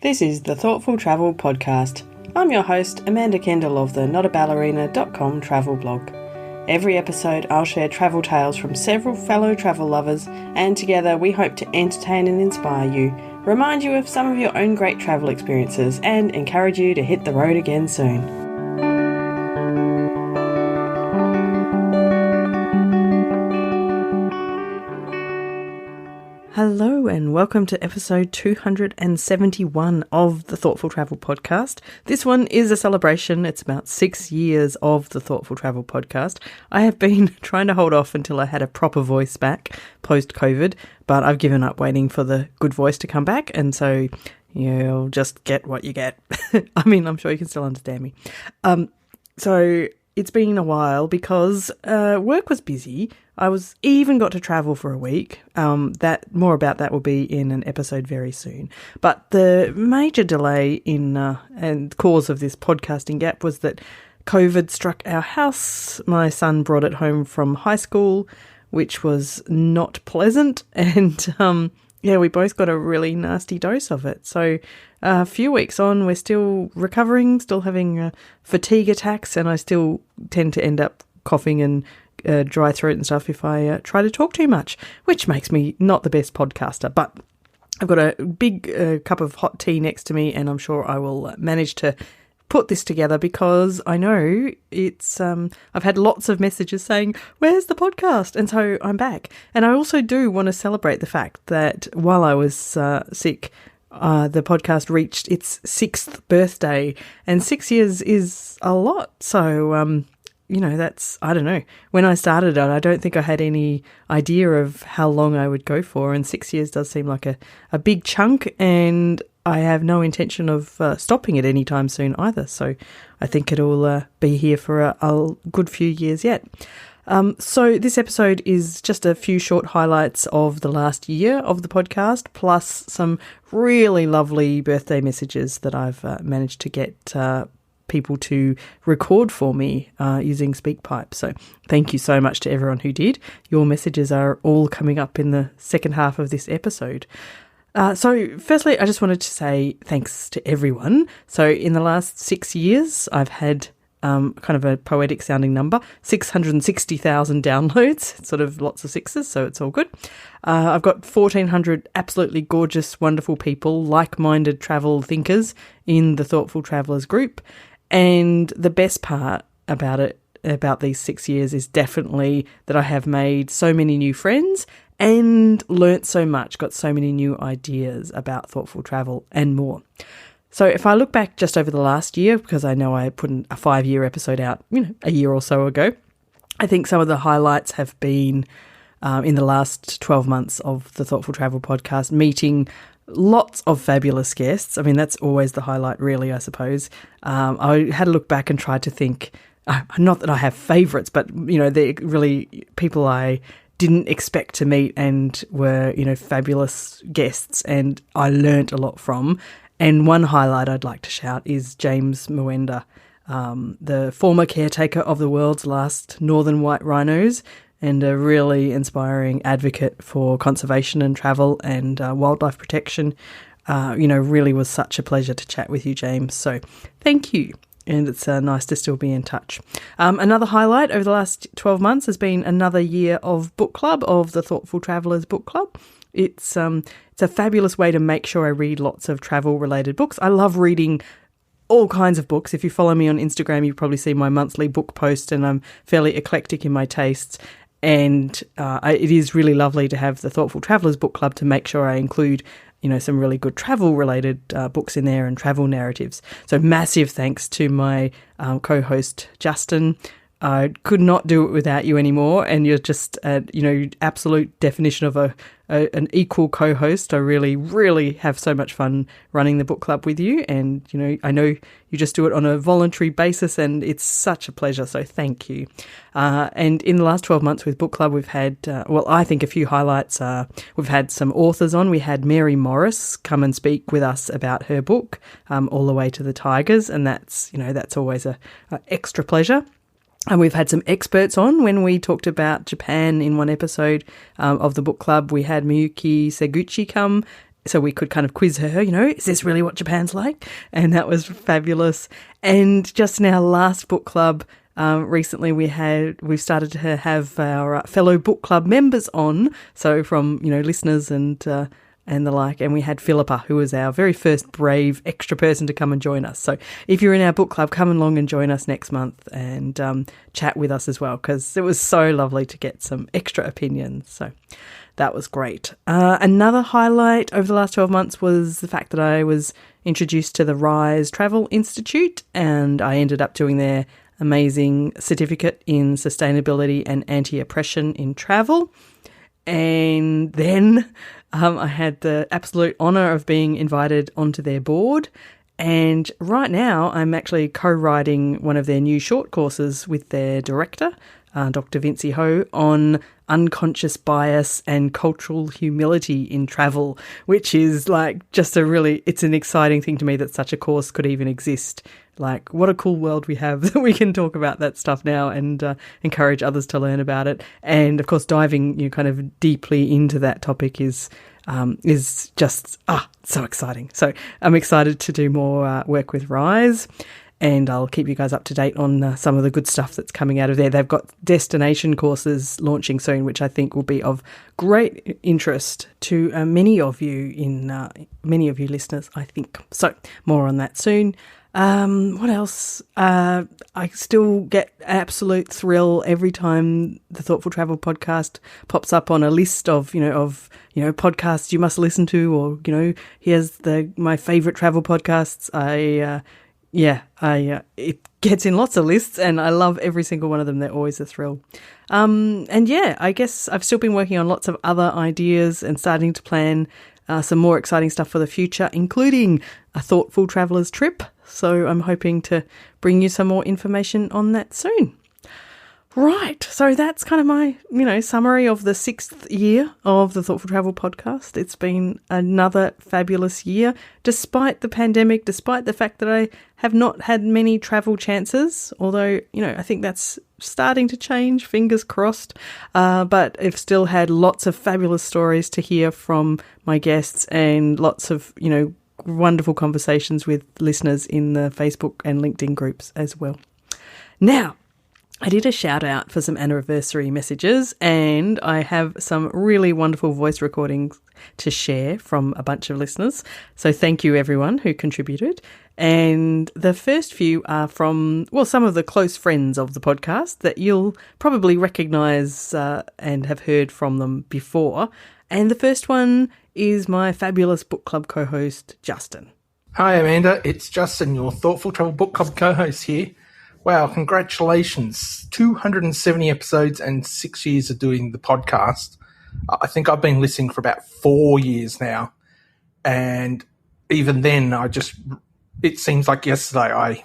This is the Thoughtful Travel Podcast. I'm your host, Amanda Kendall of the notaballerina.com travel blog. Every episode I'll share travel tales from several fellow travel lovers, and together we hope to entertain and inspire you, remind you of some of your own great travel experiences, and encourage you to hit the road again soon. Hello and welcome to episode 271 of the Thoughtful Travel Podcast. This one is a celebration. It's about 6 years of the Thoughtful Travel Podcast. I have been trying to hold off until I had a proper voice back post-COVID, but I've given up waiting for the good voice to come back, and so you'll just get what you get. I mean, I'm sure you can still understand me. So it's been a while because work was busy. I even got to travel for a week. More about that will be in an episode very soon. But the major delay and cause of this podcasting gap was that COVID struck our house. My son brought it home from high school, which was not pleasant. And we both got a really nasty dose of it. So a few weeks on, we're still recovering, still having fatigue attacks, and I still tend to end up coughing and dry throat and stuff if I try to talk too much, which makes me not the best podcaster. But I've got a big cup of hot tea next to me, and I'm sure I will manage to put this together because I know it's I've had lots of messages saying, where's the podcast? And so I'm back. And I also do want to celebrate the fact that while I was sick, the podcast reached its 6th birthday, and 6 years is a lot. So that's, I don't know. When I started it, I don't think I had any idea of how long I would go for, and 6 years does seem like a big chunk, and I have no intention of stopping it anytime soon either. So I think it'll be here for a good few years yet. So this episode is just a few short highlights of the last year of the podcast, plus some really lovely birthday messages that I've managed to get people to record for me using SpeakPipe. So thank you so much to everyone who did. Your messages are all coming up in the second half of this episode. So firstly, I just wanted to say thanks to everyone. So in the last 6 years, I've had kind of a poetic sounding number, 660,000 downloads, sort of lots of sixes, so it's all good. I've got 1,400 absolutely gorgeous, wonderful people, like-minded travel thinkers in the Thoughtful Travellers group. And the best part about these 6 years is definitely that I have made so many new friends and learnt so much, got so many new ideas about thoughtful travel and more. So if I look back just over the last year, because I know I put a 5-year episode out, a year or so ago, I think some of the highlights have been in the last 12 months of the Thoughtful Travel Podcast, meeting lots of fabulous guests. I mean, that's always the highlight, really, I suppose. I had a look back and tried to think, not that I have favourites, but, they're really people I didn't expect to meet and were, fabulous guests, and I learnt a lot from. And one highlight I'd like to shout is James Mwenda, the former caretaker of the world's last northern white rhinos and a really inspiring advocate for conservation and travel and wildlife protection. Really was such a pleasure to chat with you, James. So thank you. And it's nice to still be in touch. Another highlight over the last 12 months has been another year of book club, of the Thoughtful Travellers book club. It's a fabulous way to make sure I read lots of travel-related books. I love reading all kinds of books. If you follow me on Instagram, you probably see my monthly book post, and I'm fairly eclectic in my tastes. And it is really lovely to have the Thoughtful Travellers book club to make sure I include some really good travel-related books in there and travel narratives. So massive thanks to my co-host, Justin. I could not do it without you anymore, and you're just absolute definition of an equal co-host. I really, really have so much fun running the book club with you, and I know you just do it on a voluntary basis, and it's such a pleasure, so thank you. And in the last 12 months with book club, we've had I think a few highlights. We've had some authors on. We had Mary Morris come and speak with us about her book, All the Way to the Tigers, and that's always a extra pleasure. And we've had some experts on. When we talked about Japan in one episode of the book club, we had Miyuki Seguchi come so we could kind of quiz her, is this really what Japan's like? And that was fabulous. And just in our last book club, recently we've started to have our fellow book club members on, so from listeners and the like, and we had Philippa, who was our very first brave extra person to come and join us. So if you're in our book club, come along and join us next month and chat with us as well, because it was so lovely to get some extra opinions. So that was great. Another highlight over the last 12 months was the fact that I was introduced to the Rise Travel Institute, and I ended up doing their amazing certificate in sustainability and anti-oppression in travel. And then I had the absolute honour of being invited onto their board. And right now I'm actually co-writing one of their new short courses with their director, Dr. Vinci Ho, on unconscious bias and cultural humility in travel, which is like just it's an exciting thing to me that such a course could even exist. Like, what a cool world we have that we can talk about that stuff now and encourage others to learn about it. And of course, diving kind of deeply into that topic is just so exciting. So I'm excited to do more work with Rise. And I'll keep you guys up to date on some of the good stuff that's coming out of there. They've got destination courses launching soon, which I think will be of great interest to many of you listeners, I think. So more on that soon. What else? I still get absolute thrill every time the Thoughtful Travel podcast pops up on a list of podcasts you must listen to, or here's my favorite travel podcasts. It gets in lots of lists, and I love every single one of them. They're always a thrill. I guess I've still been working on lots of other ideas and starting to plan some more exciting stuff for the future, including a Thoughtful Traveller's trip. So I'm hoping to bring you some more information on that soon. Right, so that's kind of my, summary of the 6th year of the Thoughtful Travel podcast. It's been another fabulous year, despite the pandemic, despite the fact that I have not had many travel chances, although, I think that's starting to change, fingers crossed. But I've still had lots of fabulous stories to hear from my guests and lots of, wonderful conversations with listeners in the Facebook and LinkedIn groups as well. Now, I did a shout out for some anniversary messages, and I have some really wonderful voice recordings to share from a bunch of listeners. So thank you everyone who contributed. And the first few are from, some of the close friends of the podcast that you'll probably recognise and have heard from them before. And the first one is my fabulous book club co-host, Justin. Hi Amanda, it's Justin, your Thoughtful Travel Book Club co-host here. Wow, congratulations. 270 episodes and 6 years of doing the podcast. I think I've been listening for about 4 years now. And even then, it seems like yesterday I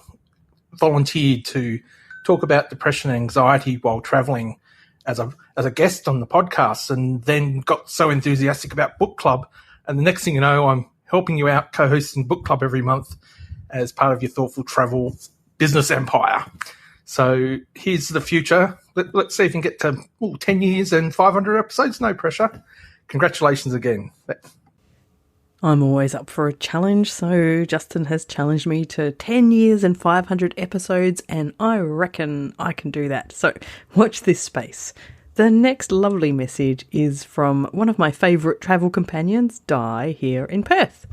volunteered to talk about depression and anxiety while traveling as a guest on the podcast, and then got so enthusiastic about book club. And the next thing you know, I'm helping you out co-hosting book club every month as part of your Thoughtful Travel business empire. So here's the future. Let's see if we can get to 10 years and 500 episodes. No pressure. Congratulations again. I'm always up for a challenge, so Justin has challenged me to 10 years and 500 episodes, and I reckon I can do that. So watch this space. The next lovely message is from one of my favourite travel companions, Di, here in Perth.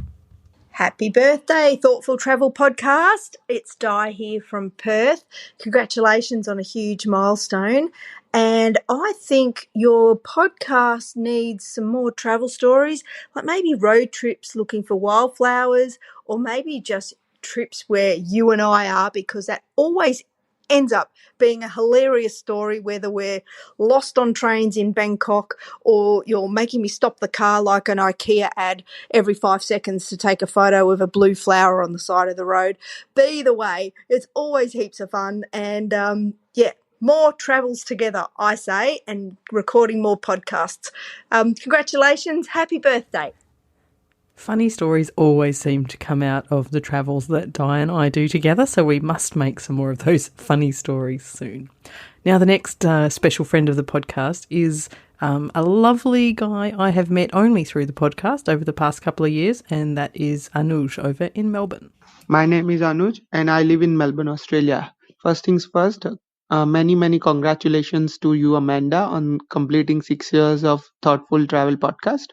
Happy birthday, Thoughtful Travel Podcast. It's Di here from Perth. Congratulations on a huge milestone. And I think your podcast needs some more travel stories, like maybe road trips looking for wildflowers, or maybe just trips where you and I are, because that always ends up being a hilarious story, whether we're lost on trains in Bangkok or you're making me stop the car like an IKEA ad every 5 seconds to take a photo of a blue flower on the side of the road. But either way, it's always heaps of fun. And more travels together, I say, and recording more podcasts. Congratulations. Happy birthday. Funny stories always seem to come out of the travels that Di and I do together, so we must make some more of those funny stories soon. Now, the next special friend of the podcast is A lovely guy I have met only through the podcast over the past couple of years, and that is Anuj over in Melbourne. My name is Anuj and I live in Melbourne, Australia. First things first, many congratulations to you, Amanda, on completing 6 years of Thoughtful Travel podcast.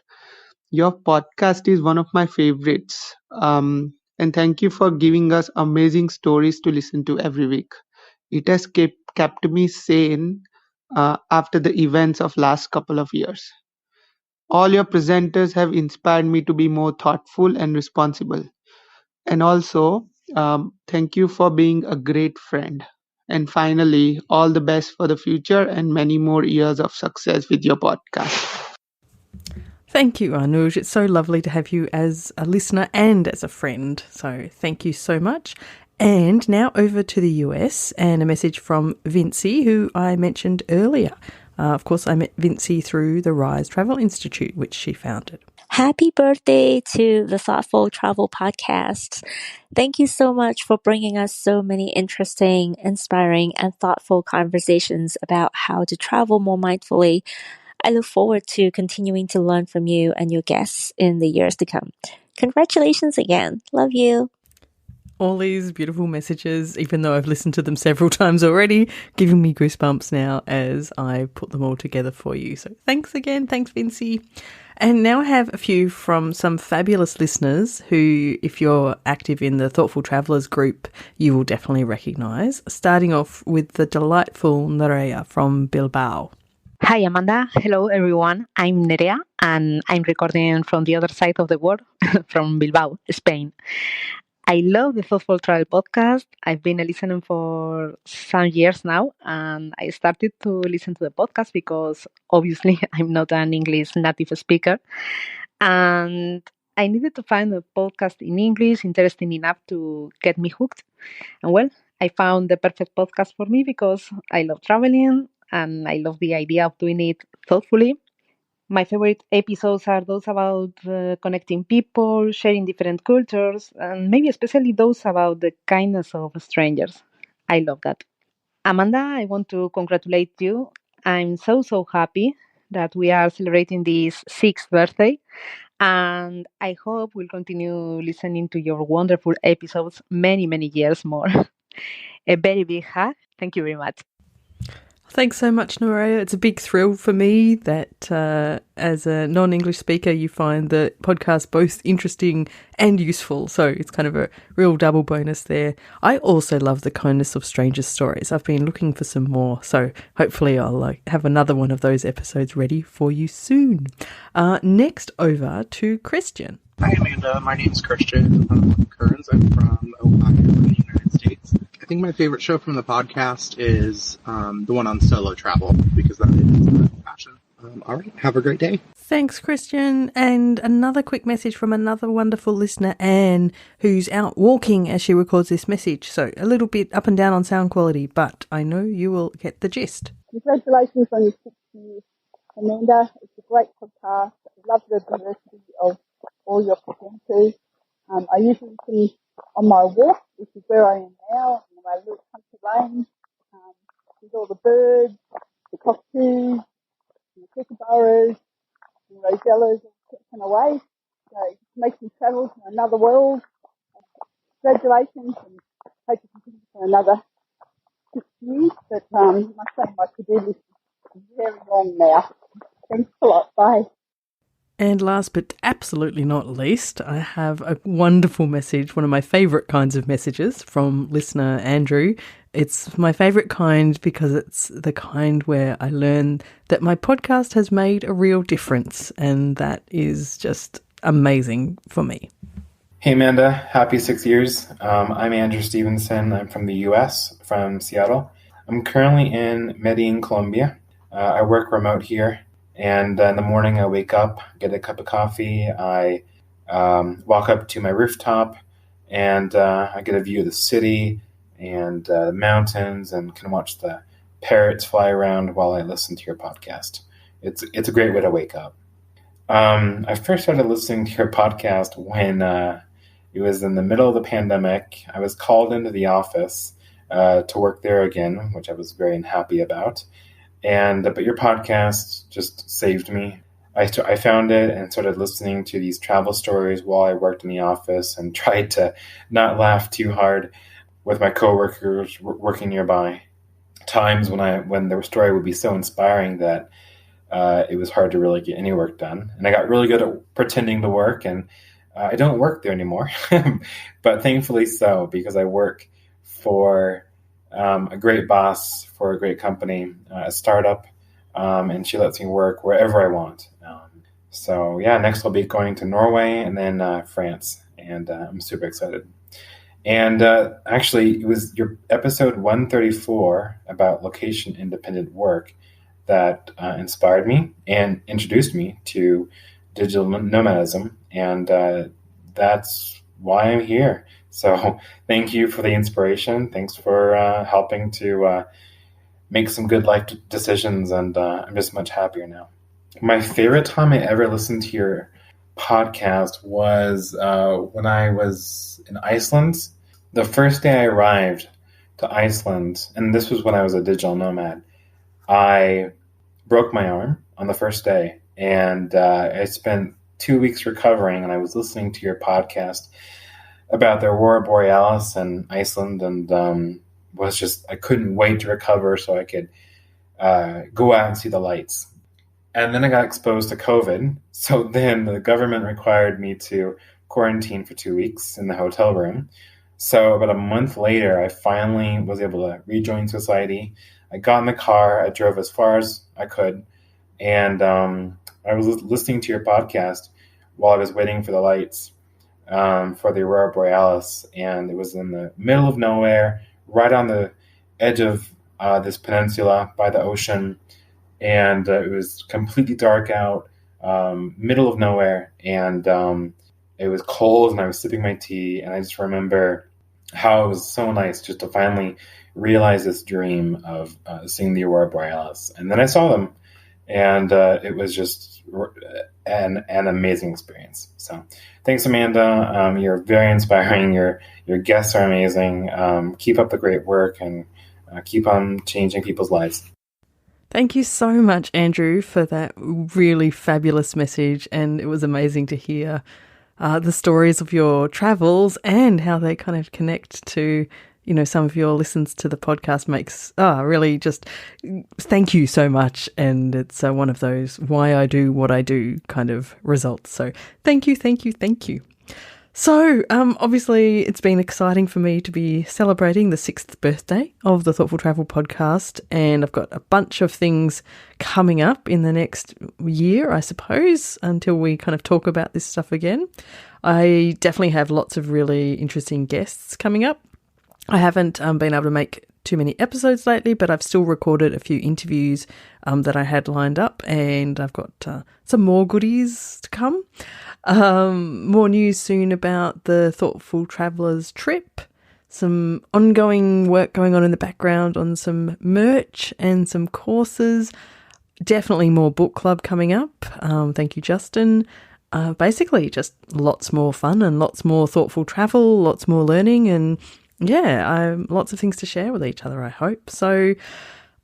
Your podcast is one of my favorites. And thank you for giving us amazing stories to listen to every week. It has kept me sane after the events of last couple of years. All your presenters have inspired me to be more thoughtful and responsible. And also, thank you for being a great friend. And finally, all the best for the future and many more years of success with your podcast. Thank you, Anuj. It's so lovely to have you as a listener and as a friend. So thank you so much. And now over to the US and a message from Vincy, who I mentioned earlier. Of course, I met Vincy through the Rise Travel Institute, which she founded. Happy birthday to the Thoughtful Travel Podcast. Thank you so much for bringing us so many interesting, inspiring, and thoughtful conversations about how to travel more mindfully. I look forward to continuing to learn from you and your guests in the years to come. Congratulations again. Love you. All these beautiful messages, even though I've listened to them several times already, giving me goosebumps now as I put them all together for you. So thanks again. Thanks, Vincy. And now I have a few from some fabulous listeners who, if you're active in the Thoughtful Travellers group, you will definitely recognise. Starting off with the delightful Nerea from Bilbao. Hi, Amanda. Hello, everyone. I'm Nerea, and I'm recording from the other side of the world, from Bilbao, Spain. I love the Thoughtful Travel podcast. I've been a listener for some years now, and I started to listen to the podcast because obviously I'm not an English native speaker, and I needed to find a podcast in English interesting enough to get me hooked. And well, I found the perfect podcast for me because I love traveling and I love the idea of doing it thoughtfully. My favorite episodes are those about connecting people, sharing different cultures, and maybe especially those about the kindness of strangers. I love that. Amanda, I want to congratulate you. I'm so happy that we are celebrating this 6th birthday, and I hope we'll continue listening to your wonderful episodes many years more. A very big hug. Thank you very much. Thanks so much, Nerea. It's a big thrill for me that as a non-English speaker, you find the podcast both interesting and useful. So it's kind of a real double bonus there. I also love the kindness of strangers' stories. I've been looking for some more. So hopefully I'll have another one of those episodes ready for you soon. Next over to Christian. Hi, Amanda. My name's Christian Kearns. I'm from Ohio in the United States. I think my favorite show from the podcast is the one on solo travel because that is my passion. All right. Have a great day. Thanks, Christian. And another quick message from another wonderful listener, Anne, who's out walking as she records this message. So a little bit up and down on sound quality, but I know you will get the gist. Congratulations on your 6 years, Amanda. It's a great podcast. I love the diversity of all your presenters. I usually listen on my walk, which is where I am now, in my little country lane, with all the birds, the cockatoos, the kookaburras, and rosellas taken away. So it makes me travel to another world. Congratulations, and hope you continue for another 6 years. But I must say my to-do list is very long now. Thanks a lot. Bye. And last but absolutely not least, I have a wonderful message, one of my favourite kinds of messages from listener Andrew. It's my favourite kind because it's the kind where I learn that my podcast has made a real difference, and that is just amazing for me. Hey Amanda, happy 6 years. I'm Andrew Stevenson. I'm from the US, from Seattle. I'm currently in Medellin, Colombia. I work remote here. And in the morning, I wake up, get a cup of coffee, I walk up to my rooftop, and I get a view of the city and the mountains, and can watch the parrots fly around while I listen to your podcast. It's a great way to wake up. I first started listening to your podcast when it was in the middle of the pandemic. I was called into the office to work there again, which I was very unhappy about. But your podcast just saved me. I found it and started listening to these travel stories while I worked in the office and tried to not laugh too hard with my coworkers working nearby. Times when the story would be so inspiring that it was hard to really get any work done. And I got really good at pretending to work, and I don't work there anymore. But thankfully so, because I work for a great boss for a great company, a startup, and she lets me work wherever I want. So yeah, next I'll be going to Norway and then France, and I'm super excited. And actually, it was your episode 134 about location-independent work that inspired me and introduced me to digital nomadism, and that's why I'm here. So thank you for the inspiration. Thanks for helping to make some good life decisions, and I'm just much happier now. My favorite time I ever listened to your podcast was when I was in Iceland. The first day I arrived to Iceland, and this was when I was a digital nomad, I broke my arm on the first day, and I spent 2 weeks recovering, and I was listening to your podcast about the Aurora Borealis in Iceland, and I couldn't wait to recover so I could go out and see the lights. And then I got exposed to COVID, so then the government required me to quarantine for 2 weeks in the hotel room. So about a month later, I finally was able to rejoin society. I got in the car, I drove as far as I could, and I was listening to your podcast while I was waiting for the lights for the Aurora Borealis, and it was in the middle of nowhere, right on the edge of this peninsula by the ocean, and it was completely dark out, middle of nowhere, and it was cold, and I was sipping my tea, and I just remember how it was so nice just to finally realize this dream of seeing the Aurora Borealis. And then I saw them, and it was just an amazing experience. So thanks, Amanda. You're very inspiring. Your guests are amazing. Keep up the great work, and keep on changing people's lives. Thank you so much, Andrew, for that really fabulous message. And it was amazing to hear the stories of your travels and how they kind of connect to, some of your listens to the podcast. Makes really just thank you so much. And it's one of those why I do what I do kind of results. So thank you. So obviously it's been exciting for me to be celebrating the 6th birthday of the Thoughtful Travel podcast, and I've got a bunch of things coming up in the next year, I suppose, until we kind of talk about this stuff again. I definitely have lots of really interesting guests coming up. I haven't been able to make too many episodes lately, but I've still recorded a few interviews that I had lined up, and I've got some more goodies to come. More news soon about the Thoughtful Travellers trip, some ongoing work going on in the background on some merch and some courses, definitely more book club coming up. Thank you, Justin. Basically just lots more fun and lots more thoughtful travel, lots more learning, and lots of things to share with each other, I hope. So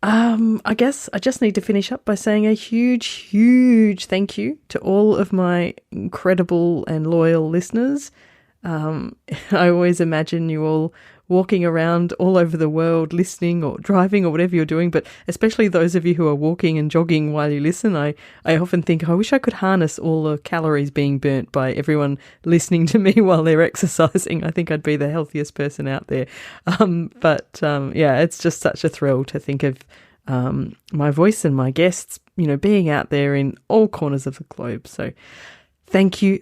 I guess I just need to finish up by saying a huge thank you to all of my incredible and loyal listeners. I always imagine you all walking around all over the world listening or driving or whatever you're doing, but especially those of you who are walking and jogging while you listen. I often think, I wish I could harness all the calories being burnt by everyone listening to me while they're exercising. I think I'd be the healthiest person out there. It's just such a thrill to think of my voice and my guests, being out there in all corners of the globe. So thank you.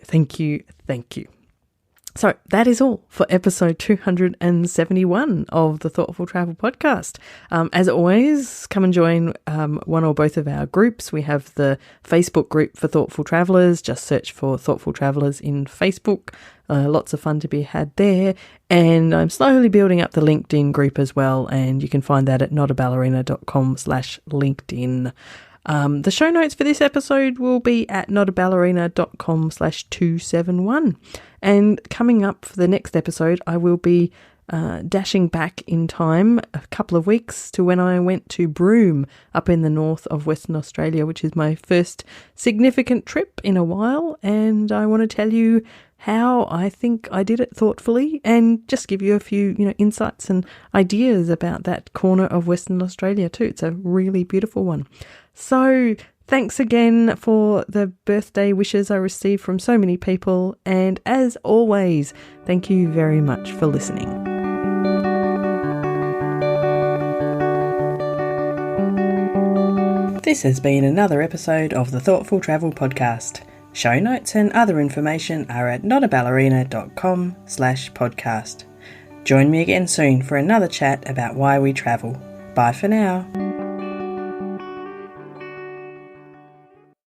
So that is all for episode 271 of the Thoughtful Travel podcast. As always, come and join one or both of our groups. We have the Facebook group for Thoughtful Travellers. Just search for Thoughtful Travellers in Facebook. Lots of fun to be had there. And I'm slowly building up the LinkedIn group as well. And you can find that at notaballerina.com/LinkedIn. The show notes for this episode will be at notaballerina.com/271. And coming up for the next episode, I will be dashing back in time a couple of weeks to when I went to Broome up in the north of Western Australia, which is my first significant trip in a while. And I want to tell you how I think I did it thoughtfully and just give you a few, insights and ideas about that corner of Western Australia too. It's a really beautiful one. So thanks again for the birthday wishes I received from so many people. And as always, thank you very much for listening. This has been another episode of the Thoughtful Travel Podcast. Show notes and other information are at notaballerina.com/podcast. Join me again soon for another chat about why we travel. Bye for now.